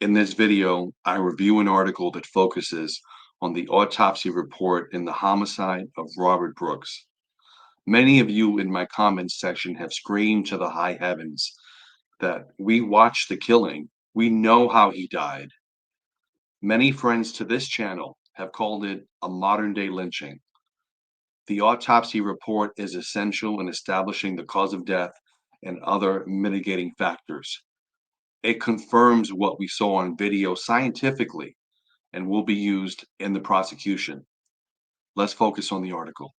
In this video, I review an article that focuses on the autopsy report in the homicide of Robert Brooks. Many of you in my comments section have screamed to the high heavens that we watched the killing. We know how he died. Many friends to this channel have called it a modern day lynching. The autopsy report is essential in establishing the cause of death and other mitigating factors. It confirms what we saw on video scientifically and will be used in the prosecution. Let's focus on the article.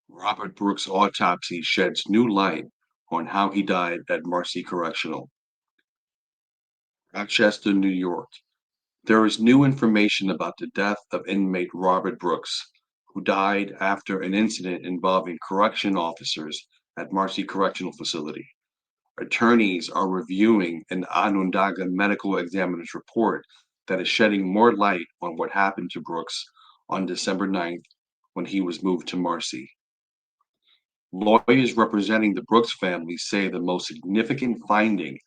Robert Brooks' autopsy sheds new light on how he died at Marcy Correctional, Rochester, New York. There is new information about the death of inmate Robert Brooks, who died after an incident involving correction officers at Marcy Correctional Facility. Attorneys are reviewing an Onondaga medical examiner's report that is shedding more light on what happened to Brooks on December 9th when he was moved to Marcy. Lawyers representing the Brooks family say the most significant finding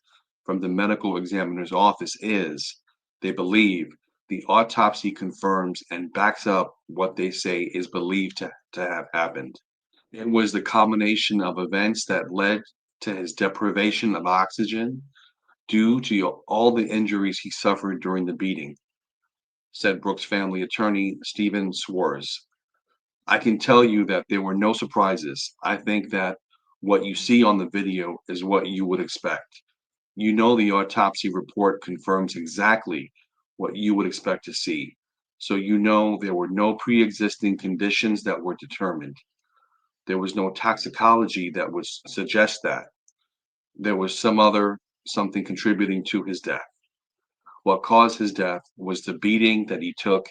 from the medical examiner's office is they believe the autopsy confirms and backs up what they say is believed to have happened. It was the combination of events that led to his deprivation of oxygen due to all the injuries he suffered during the beating, said Brooks family attorney Stephen Swartz. I can tell you that there were no surprises. I think that what you see on the video is what you would expect. You know, the autopsy report confirms exactly what you would expect to see. So you know there were no pre-existing conditions that were determined. There was no toxicology that would suggest that. There was something contributing to his death. What caused his death was the beating that he took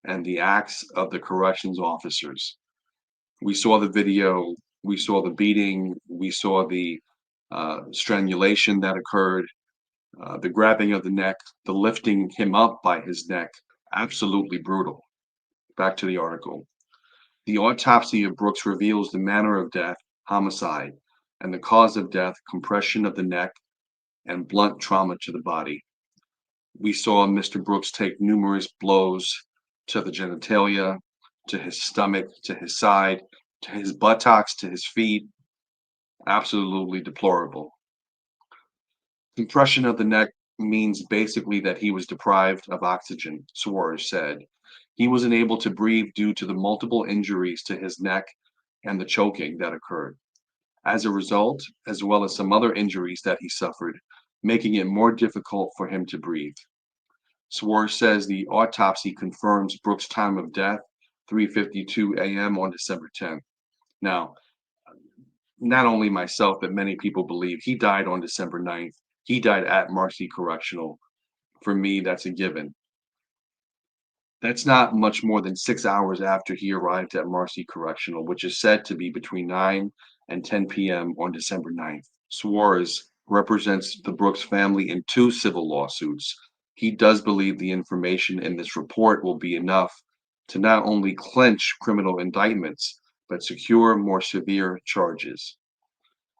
and the acts of the corrections officers. We saw the video, we saw the beating, we saw the strangulation that occurred, the grabbing of the neck, the lifting him up by his neck. Absolutely brutal. Back to the article. The autopsy of Brooks reveals the manner of death, homicide, and the cause of death, compression of the neck, and blunt trauma to the body. We saw Mr. Brooks take numerous blows to the genitalia, to his stomach, to his side, to his buttocks, to his feet. Absolutely deplorable. Compression of the neck means basically that he was deprived of oxygen, Suarez said. He was unable to breathe due to the multiple injuries to his neck and the choking that occurred. As a result, as well as some other injuries that he suffered, making it more difficult for him to breathe. Suarez says the autopsy confirms Brooks' time of death, 3:52 a.m. on December 10th. Now, not only myself, but many people believe he died on December 9th. He died at Marcy Correctional. For me, that's a given. That's not much more than 6 hours after he arrived at Marcy Correctional, which is said to be between 9 and 10 p.m. on December 9th. Suarez represents the Brooks family in two civil lawsuits. He does believe the information in this report will be enough to not only clinch criminal indictments, but secure more severe charges.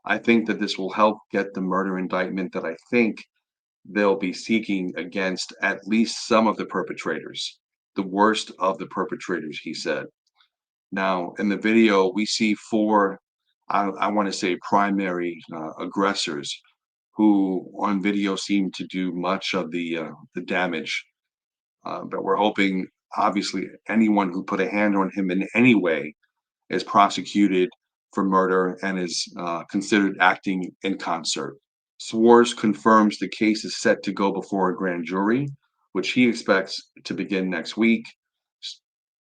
I think that this will help get the murder indictment that I think they'll be seeking against at least some of the perpetrators, the worst of the perpetrators, he said. Now, in the video, we see four, I want to say, primary aggressors who on video seem to do much of the damage. But we're hoping, obviously, anyone who put a hand on him in any way is prosecuted for murder and is considered acting in concert. Swartz confirms the case is set to go before a grand jury, which he expects to begin next week.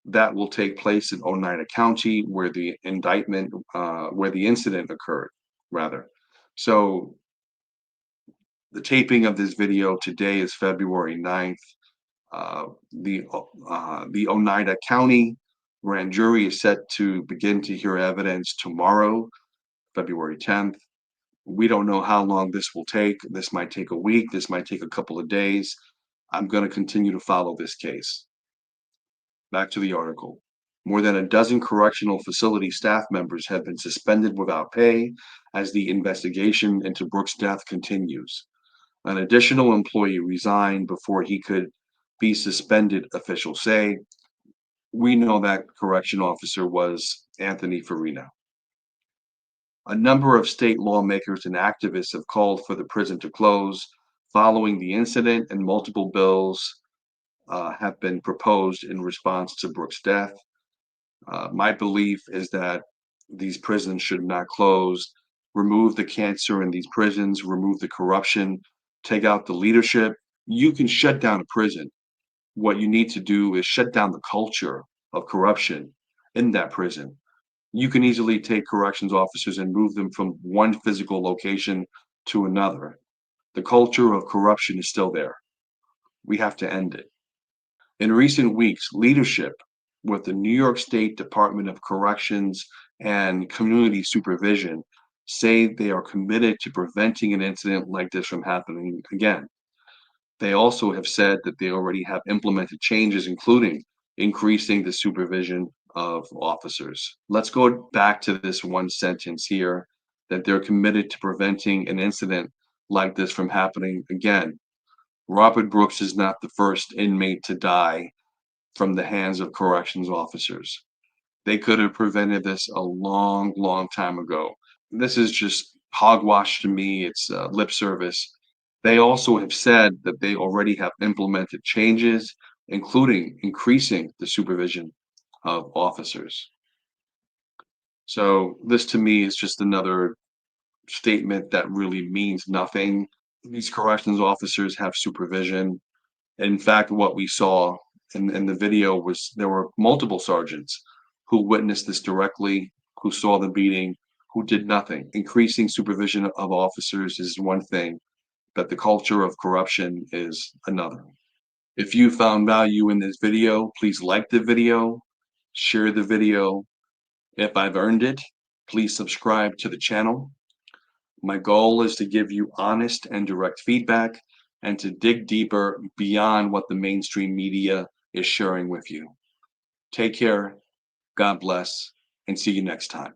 That will take place in Oneida County, where the incident occurred, rather. So the taping of this video today is February 9th. The Oneida County grand jury is set to begin to hear evidence tomorrow, February 10th. We don't know how long this will take. This might take a week. This might take a couple of days. I'm going to continue to follow this case. Back to the article. More than a dozen correctional facility staff members have been suspended without pay as the investigation into Brooks' death continues. An additional employee resigned before he could be suspended, officials say. We know that correction officer was Anthony Farina. A number of state lawmakers and activists have called for the prison to close following the incident, and multiple bills have been proposed in response to Brooks' death. My belief is that these prisons should not close. Remove the cancer in these prisons, remove the corruption, take out the leadership. You can shut down a prison. What you need to do is shut down the culture of corruption in that prison. You can easily take corrections officers and move them from one physical location to another. The culture of corruption is still there. We have to end it. In recent weeks, leadership with the New York State Department of Corrections and Community Supervision say they are committed to preventing an incident like this from happening again. They also have said that they already have implemented changes, including increasing the supervision of officers. Let's go back to this one sentence here, that they're committed to preventing an incident like this from happening again. Robert Brooks is not the first inmate to die from the hands of corrections officers. They could have prevented this a long, long time ago. This is just hogwash to me. It's lip service. They also have said that they already have implemented changes, including increasing the supervision of officers. So this to me is just another statement that really means nothing. These corrections officers have supervision. In fact, what we saw in the video was there were multiple sergeants who witnessed this directly, who saw the beating, who did nothing. Increasing supervision of officers is one thing, but the culture of corruption is another. If you found value in this video, please like the video, share the video. If I've earned it, please subscribe to the channel. My goal is to give you honest and direct feedback and to dig deeper beyond what the mainstream media is sharing with you. Take care, God bless, and see you next time.